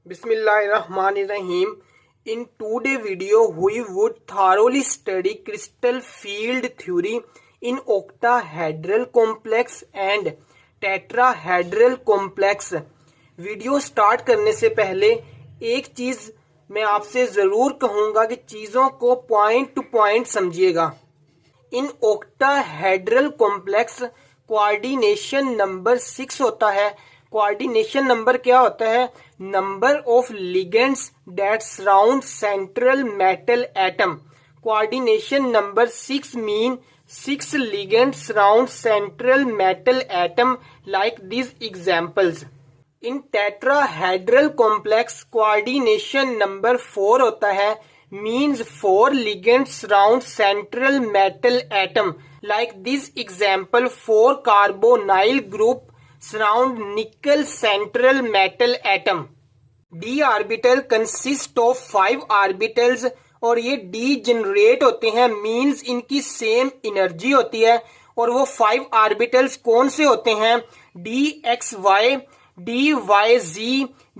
Bismillahirrahmanirrahim. In today's video, we would thoroughly study crystal field theory in octahedral complex and tetrahedral complex. Video start करने से पहले एक चीज मैं आपसे जरूर कहूंगा कि चीजों को पॉइंट टू पॉइंट समझिएगा. इन octahedral complex कोऑर्डिनेशन नंबर 6 होता है. कोऑर्डिनेशन नंबर क्या होता है? Number of ligands that surround central metal atom. Coordination number 6 mean 6 ligands surround central metal atom like these examples. In tetrahedral complex coordination number 4 होता है. Means 4 ligands surround central metal atom like this example 4 carbonyl group surround nickel central metal atom. d orbital consist of 5 orbitals और ये d generate होते हैं. Means इनकी same energy होती है. और वो 5 ऑर्बिटल्स कौन से होते हैं? dxy, dyz,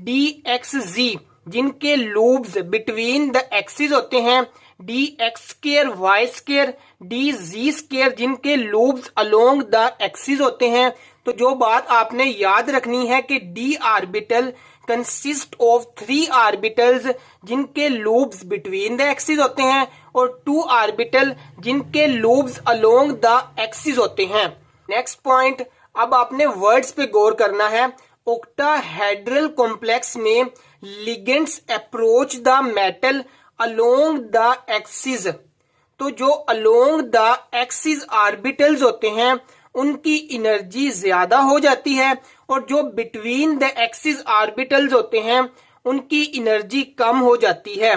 dxz, जिनके लूब्स बिटवीन द एक्सिस होते हैं. dx square, y square, dz square, जिनके लूब्स अलोंग द एक्सिस होते हैं. तो जो बात आपने याद रखनी है कि d orbital consist of 3 orbitals जिनके लूब्स बिटवीन द एक्सिस होते हैं और 2 ऑर्बिटल जिनके लूब्स अलोंग द एक्सिस होते हैं. नेक्स्ट पॉइंट, अब आपने वर्ड्स पे गौर करना है. ऑक्टाहेड्रल कॉम्प्लेक्स में ligands approach the metal along the axis. तो जो अलोंग द एक्सिस ऑर्बिटल्स होते हैं उनकी एनर्जी ज्यादा हो जाती है और जो बिटवीन द एक्सिस ऑर्बिटल्स होते हैं उनकी एनर्जी कम हो जाती है.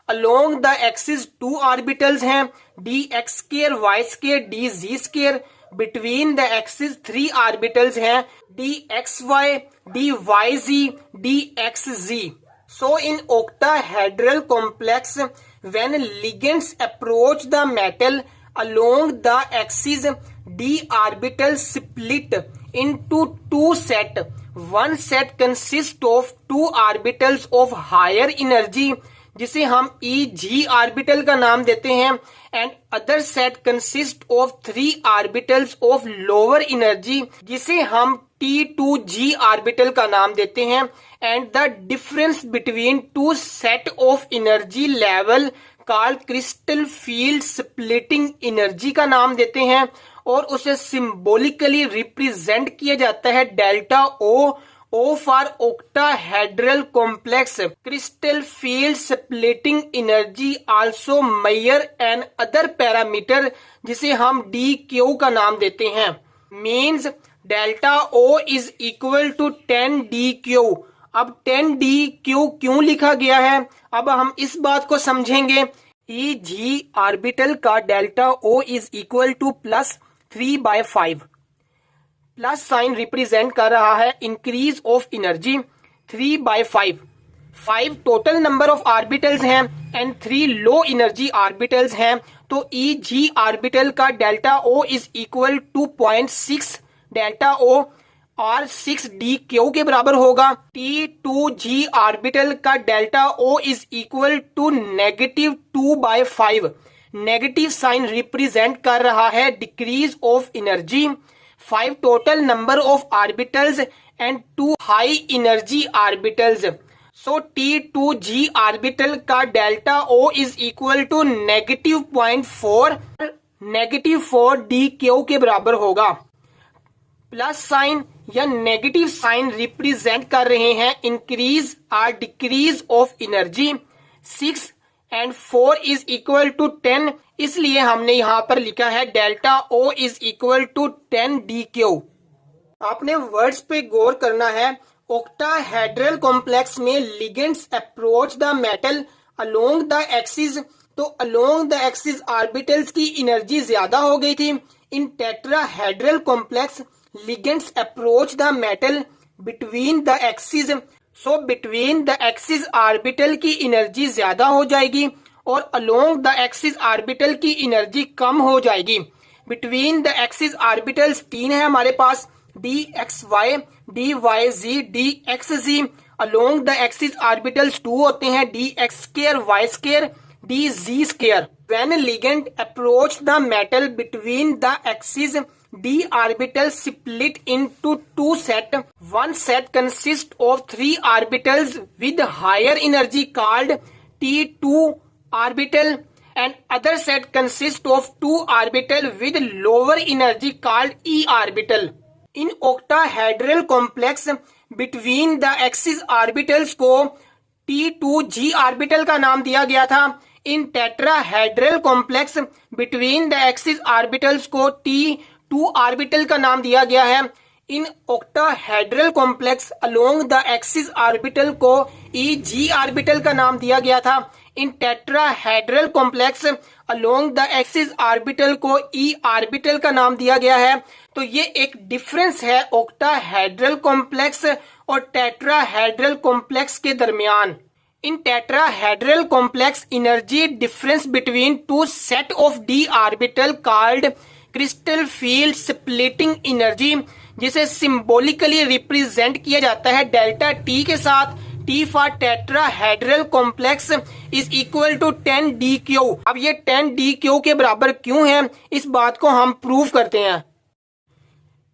अलोंग द एक्सिस 2 ऑर्बिटल्स हैं, dx square, y square, dz square. Between the axis 3 orbitals हैं, dxy, dyz, dxz. So in octahedral complex, when ligands approach the metal along the axis, d orbital split into 2 sets. One set consists of 2 orbitals of higher energy, जिसे हम Eg orbital का नाम देते हैं, and other set consist of 3 orbitals of lower energy, जिसे हम T2G orbital का नाम देते हैं. And the difference between 2 set of energy level called crystal field splitting energy का नाम देते हैं और उसे सिंबॉलिकली रिप्रेजेंट किया जाता है delta O. O for octahedral complex. Crystal field splitting energy also measure an other parameter जिसे हम dq का नाम देते हैं. Means delta O is equal to 10 dq. अब 10 dq क्यों लिखा गया है? अब हम इस बात को समझेंगे. Eg ऑर्बिटल का delta O is equal to plus 3/5. Plus sign represent कर रहा है increase of energy 3/5. 5 total number of orbitals हैं एंड 3 लो एनर्जी ऑर्बिटल्स हैं. तो Eg ऑर्बिटल का delta O is equal to 0.6 delta O और 6 dq के बराबर होगा. T2G ऑर्बिटल का delta O is equal to -2/5. Negative sign represent कर रहा है decrease of energy. 5 total number of orbitals and 2 high energy orbitals. So T2G orbital का delta O is equal to -0.4 -4 dq के बराबर होगा. प्लस साइन या negative sign represent कर रहे हैं इंक्रीज और decrease of energy. 6 and 4 is equal to 10, इसलिए हमने यहां पर लिखा है delta O is equal to 10 dq. आपने वर्ड्स पे गौर करना है. ऑक्टाहेड्रल कॉम्प्लेक्स में ligands approach the metal along the axis. तो अलोंग द एक्सिस ऑर्बिटल्स की एनर्जी ज्यादा हो गई थी. In tetrahedral complex ligands approach the metal between the axis. So between the axis orbital की एनर्जी ज्यादा हो जाएगी और अलोंग द एक्सिस ऑर्बिटल की एनर्जी कम हो जाएगी. बिटवीन द एक्सिस ऑर्बिटल्स 3 है हमारे पास, dxy, dyz, dxz. अलोंग द एक्सिस ऑर्बिटल्स 2 होते हैं, D X square Y square D Z square. When ligand approach the metal between the axis, d orbitals split into two set. One set consists of 3 orbitals with higher energy called T2 orbital, and other set consists of 2 orbitals with lower energy called E orbital. In octahedral complex between the axis orbitals को T2G orbital का नाम दिया गया था। इन tetrahedral complex between the axis orbitals को T2 orbital का नाम दिया गया है। इन octahedral complex along the axis orbital को EG ऑर्बिटल का नाम दिया गया था। इन tetrahedral complex along the axis orbital को E ऑर्बिटल का नाम दिया गया है। तो ये एक डिफरेंस है ऑक्टाहेड्रल कॉम्प्लेक्स और टेट्राहेड्रल कॉम्प्लेक्स के दरमियान। In tetrahedral complex, energy difference between two set of d orbital called crystal field splitting energy, जिसे सिंबॉलिकली रिप्रेजेंट किया जाता है डेल्टा टी के साथ। T for tetrahedral complex is equal to 10 dq। अब ये 10 dq के बराबर क्यों है, इस बात को हम प्रूव करते हैं।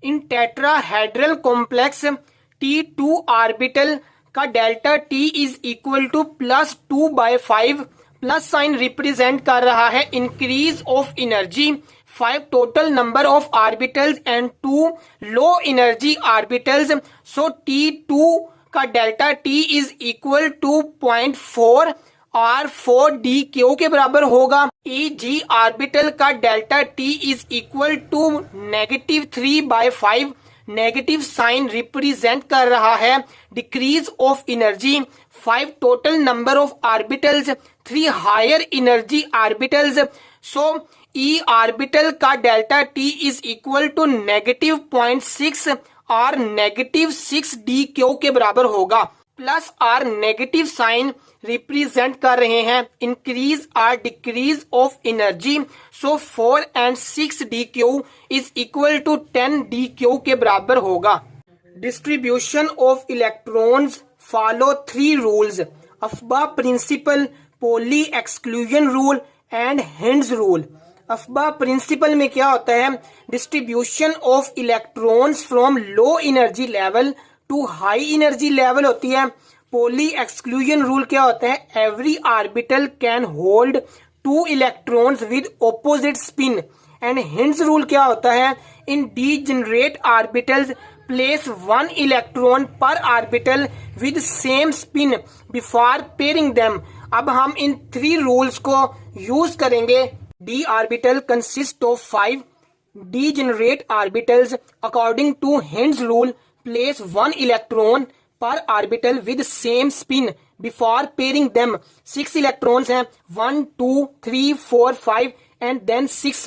In tetrahedral complex T2 orbital का delta T is equal to +2/5। Plus sign represent कर रहा है increase of energy, 5 total number of orbitals and 2 low energy orbitals. So T2 का delta T is equal to 0.4 और 4 dq के बराबर होगा। EG orbital का delta T is equal to -3/5। Negative sign represent कर रहा है decrease of energy, 5 total number of orbitals, 3 higher energy orbitals. So E orbital का delta T is equal to -0.6 और -6 dq के बराबर होगा। प्लस और नेगेटिव साइन रिप्रेजेंट कर रहे हैं इंक्रीज और decrease of energy. So 4 and 6 dq is equal to 10 dq के बराबर होगा। Distribution of electrons follow 3 rules, aufbau principle, Pauli exclusion rule and Hund's rule. Aufbau principle में क्या होता है, distribution of electrons from low energy level to high energy level होती है। Pauli exclusion rule क्या होता है, every orbital can hold 2 electrons with opposite spin. And Hund's rule क्या होता है, in degenerate orbitals place 1 electron पर orbital with same spin before pairing them. अब हम इन 3 रूल्स को यूज करेंगे। D orbital consist of 5 degenerate orbitals. According to Hund's rule, place 1 electron per orbital with same spin before pairing them। 6 electrons हैं, 1 2 3 4 5 and then 6।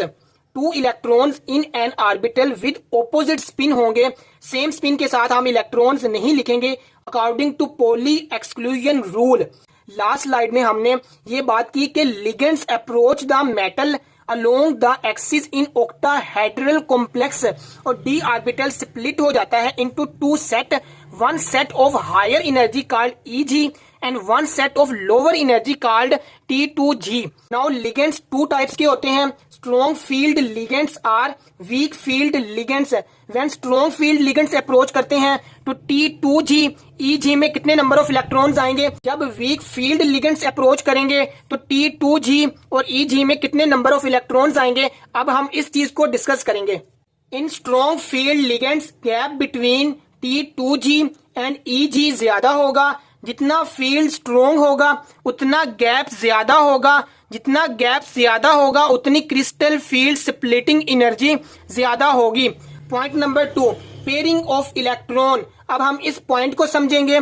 2 electrons in an orbital with opposite spin होंगे। Same spin के साथ हम electrons नहीं लिखेंगे according to Pauli exclusion rule. Last slide में हमने ये बात की कि ligands approach the metal along the axis in octahedral complex और d orbital split हो जाता है into 2 set, 1 set of higher energy called EG and 1 set of lower energy called T2G। Now ligands 2 types के होते हैं, strong field ligands और weak field ligands। When strong field ligands approach करते हैं तो T2G EG में कितने number of electrons आएंगे, जब वीक फील्ड लिगेंड्स अप्रोच करेंगे तो T2G और EG में कितने नंबर ऑफ इलेक्ट्रॉन्स आएंगे। अब हम इस चीज को डिस्कस करेंगे। इन strong field ligands gap between T2G and EG ज्यादा होगा। जितना फील्ड स्ट्रॉन्ग होगा उतना गैप ज्यादा होगा, जितना गैप ज्यादा होगा उतनी क्रिस्टल फील्ड स्प्लिटिंग एनर्जी ज्यादा होगी। Point number 2, pairing of electron. अब हम इस पॉइंट को समझेंगे।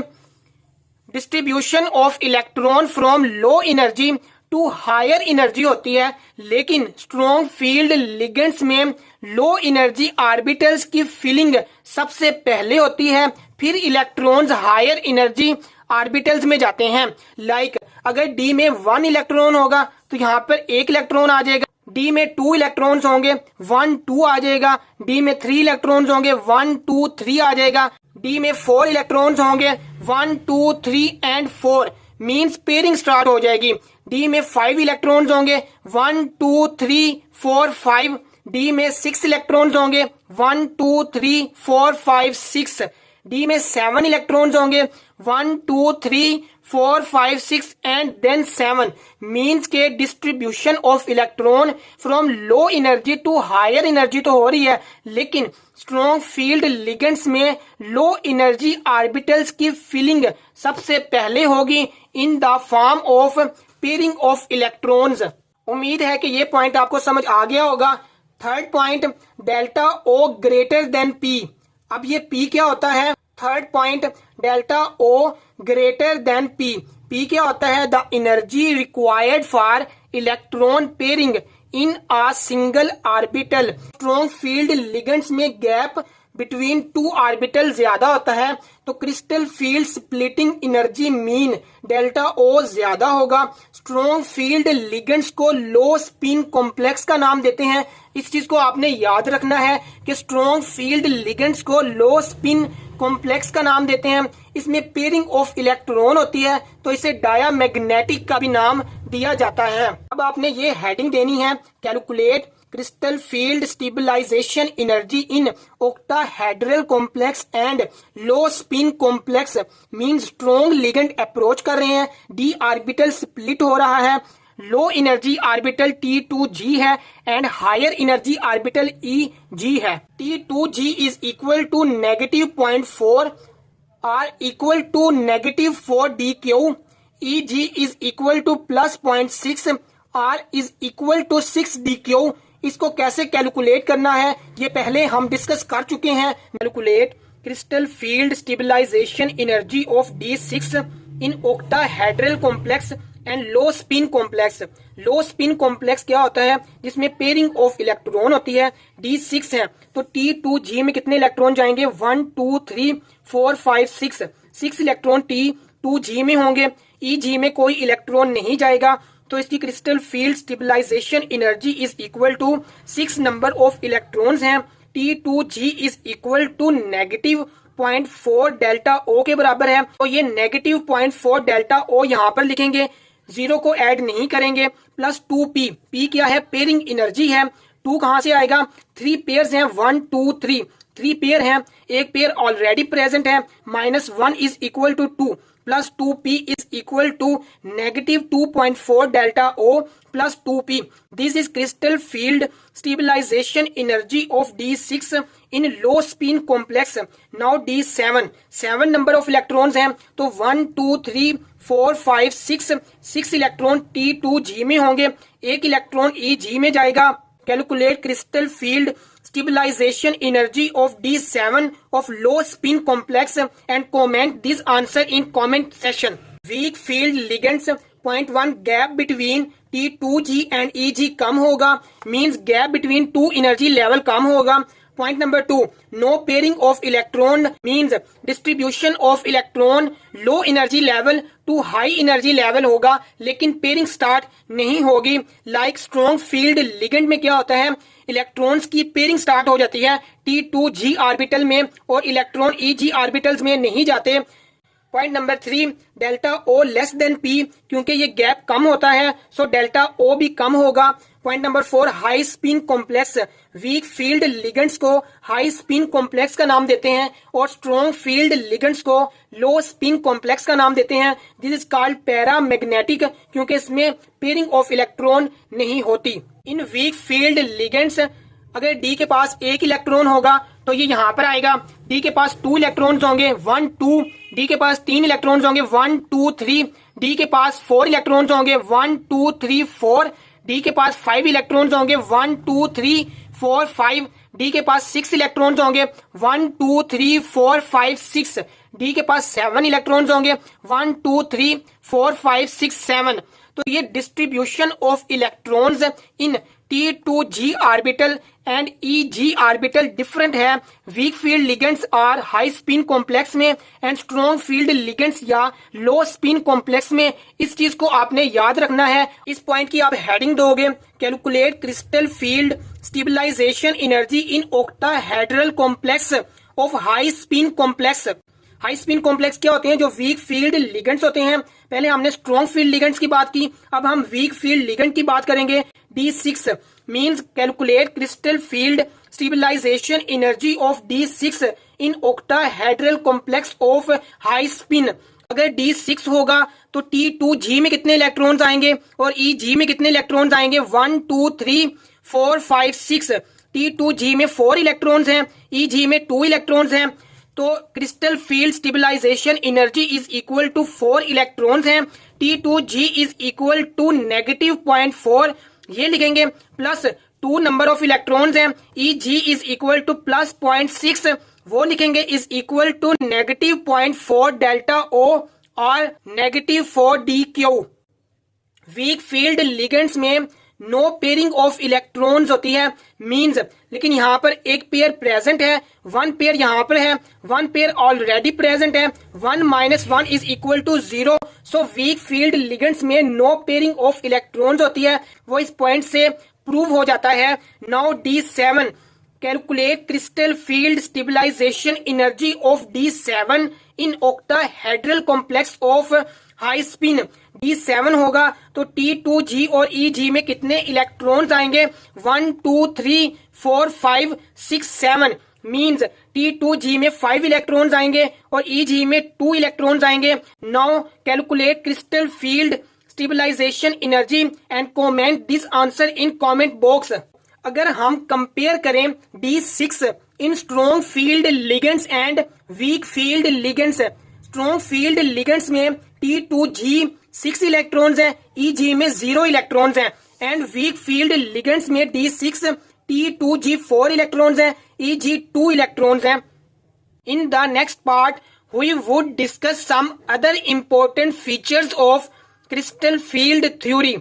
Distribution of electron from low energy to higher energy होती है, लेकिन स्ट्रॉन्ग फील्ड लिगेंड्स में लो एनर्जी ऑर्बिटल्स की फिलिंग सबसे पहले होती है, फिर इलेक्ट्रॉन्स हायर एनर्जी ऑर्बिटल्स में जाते हैं। लाइक अगर डी में 1 इलेक्ट्रॉन होगा तो यहाँ पर 1 इलेक्ट्रॉन आ जाएगा। डी में 2 इलेक्ट्रॉन्स होंगे, 1 2 आ जाएगा। डी में 3 इलेक्ट्रॉन्स होंगे, 1 2 3 आ जाएगा। D डी में 4 इलेक्ट्रॉन्स होंगे, 1 2 3 एंड 4 मींस पेयरिंग स्टार्ट हो जाएगी। डी में 5 इलेक्ट्रॉन्स होंगे, 1 2 3 4 5। डी में 6 इलेक्ट्रॉन्स होंगे, 1 2 3 4 5 6। डी में 7 इलेक्ट्रॉन्स होंगे, 1 2 3 4 5 6 एंड देन 7 मींस के distribution of electron from low energy to higher energy तो हो रही है, लेकिन स्ट्रॉन्ग फील्ड लिगेंड्स में लो एनर्जी ऑर्बिटल्स की फिलिंग सबसे पहले होगी in the form of pairing of electrons. उम्मीद है कि ये पॉइंट आपको समझ आ गया होगा। Third point, delta O greater than P. अब ये पी क्या होता है? Third point, delta O greater than P. P क्या होता है? The energy required for electron pairing in a single orbital. Strong field ligands में गैप बिटवीन 2 ऑर्बिटल ज्यादा होता है, तो crystal field splitting energy mean delta O ज्यादा होगा। स्ट्रॉन्ग फील्ड लिगेंड्स को लो स्पिन कॉम्प्लेक्स का नाम देते हैं। इस चीज को आपने याद रखना है कि स्ट्रॉन्ग फील्ड लिगेंड्स को लो स्पिन कॉम्प्लेक्स का नाम देते हैं। इसमें पेयरिंग ऑफ इलेक्ट्रॉन होती है, तो इसे डायामैग्नेटिक का भी नाम दिया जाता है। अब आपने ये हेडिंग देनी है, calculate crystal field stabilisation energy in octahedral complex and low spin complex. Mean strong ligand approach कर रहे हैं, डी ऑर्बिटल स्प्लिट हो रहा है, लो एनर्जी ऑर्बिटल T2G है and higher energy orbital EG है। T2G is equal to -0.4 or equal to -4 DQ। EG is equal to +0.6 or is equal to 6 DQ। इसको कैसे कैलकुलेट करना है ये पहले हम डिस्कस कर चुके हैं। Calculate crystal field stabilisation energy of D6 in octahedral complex and low spin complex. Low spin complex क्या होता है? जिसमें पेयरिंग ऑफ इलेक्ट्रॉन होती है, D6 है, तो T2G में कितने इलेक्ट्रॉन जाएंगे? 1 2 3 4 5 6। 6 इलेक्ट्रॉन T2G में होंगे, EG में कोई इलेक्ट्रॉन नहीं जाएगा, तो इसकी crystal field stabilisation energy is equal to 6 number of electrons हैं। T2G is equal to -0.4 delta O के बराबर है, तो ये -0.4 डेल्टा O यहाँ पर लिखेंगे, 0 को ऐड नहीं करेंगे, प्लस 2P। P क्या है? पेयरिंग एनर्जी है। 2 कहां से आएगा? 3 पेयर्स हैं, 1 2 3, 3 पेयर हैं, एक पेयर ऑलरेडी प्रेजेंट है, -1 is equal to 2 plus 2P is equal to -2.4 delta O plus 2P। This is crystal field stabilisation energy of D6 in low spin complex. Now D7, 7 number of electrons हैं, तो 1 2 3 4 5 6 electron T2G में होंगे, एक electron EG में जाएगा। Calculate crystal field stabilization energy of D7 of low spin complex and comment this answer in comment section. Weak field ligands, point 1 gap between T2G and EG कम होगा, means gap between two energy level कम होगा। Point number 2, no pairing of electron means distribution of electron low energy level to high energy level होगा, लेकिन pairing start नहीं होगी। Like strong field ligand में क्या होता है? इलेक्ट्रॉन्स की पेयरिंग स्टार्ट हो जाती है T2G ऑर्बिटल में और इलेक्ट्रॉन EG ऑर्बिटल्स में नहीं जाते। Point number 3, delta O less than P, क्योंकि ये गैप कम होता है, सो डेल्टा O भी कम होगा। Point number 4, high spin complex. Week field ligands को हाई स्पिन कॉम्प्लेक्स का नाम देते हैं और स्ट्रॉन्ग फील्ड लिगेंड्स को लो स्पिन कॉम्प्लेक्स का नाम देते हैं। दिस इज कॉल्ड पैरामैग्नेटिक, क्योंकि इसमें पेयरिंग ऑफ इलेक्ट्रॉन नहीं होती। इन वीक फील्ड लिगेंड्स अगर D के पास एक इलेक्ट्रॉन होगा तो ये यहाँ पर आएगा, D के पास 2 इलेक्ट्रॉन्स होंगे 1 2, D के पास 3 इलेक्ट्रॉन्स होंगे 1 2 3, D के पास 4 इलेक्ट्रॉन्स होंगे 1 2 3 4, D के पास 5 इलेक्ट्रॉन्स होंगे 1 2 3 4 5, D के पास 6 इलेक्ट्रॉन्स होंगे 1 2 3 4 5 6, D के पास 7 इलेक्ट्रॉन्स होंगे 1 2 3 4 5 6 7। तो ये distribution of electrons in T2G orbital and EG orbital different है। Weak field ligands are high spin complex में एंड स्ट्रॉन्ग फील्ड लिगेंड्स या लो स्पिन कॉम्प्लेक्स में। इस चीज को आपने याद रखना है। इस पॉइंट की आप हेडिंग दोगे, calculate crystal field stabilisation energy in octahedral complex of high spin complex. High spin complex क्या होते हैं? जो वीक फील्ड लिगेंड्स होते हैं। पहले हमने स्ट्रॉन्ग फील्ड लिगेंड्स की बात की, अब हम वीक फील्ड लिगेंड की बात करेंगे। D6 means calculate crystal field stabilisation energy of D6 in octahedral complex of high spin. अगर D6 होगा तो T2G में कितने इलेक्ट्रॉन्स आएंगे और EG में कितने इलेक्ट्रॉन्स आएंगे? 1 2 3 4 5 6। T2G में 4 इलेक्ट्रॉन्स हैं, EG में 2 इलेक्ट्रॉन्स हैं। तो crystal field stabilisation energy is equal to 4 electrons हैं। T2G इज इक्वल टू -0.4 ये लिखेंगे, प्लस 2 नंबर ऑफ इलेक्ट्रॉन्स हैं। EG is equal to plus 0.6 वो लिखेंगे, is equal to -0.4 delta O और -4 DQ। वीक फील्ड लिगेंड्स में नो पेयरिंग ऑफ इलेक्ट्रॉन्स होती है मींस, लेकिन यहाँ पर एक पेयर प्रेजेंट है, 1 पेयर यहाँ पर है, 1 पेयर ऑलरेडी प्रेजेंट है, 1 - 1 is equal to 0। So weak field ligands में नो पेयरिंग ऑफ इलेक्ट्रॉन्स होती है, वो इस पॉइंट से प्रूव हो जाता है। Now D7 calculate crystal field stabilisation energy of D7 in octahedral complex of high spin. D7 होगा तो T2G और EG में कितने इलेक्ट्रॉन्स आएंगे? 1 2 3 4 5 6 7 मींस T2G में 5 इलेक्ट्रॉन्स आएंगे और EG में 2 इलेक्ट्रॉन्स आएंगे। Now calculate crystal field stabilisation energy and comment this answer in comment box. अगर हम कंपेयर करें D6 in strong field ligands and weak field ligands, strong field ligands में T2G 6 electrons हैं, EG में 0 electrons हैं, and weak field ligands में D6 T2G 4 electrons हैं, EG 2 electrons हैं। In the next part, we would discuss some other important features of crystal field theory.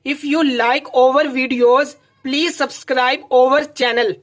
If you like our videos, please subscribe our channel.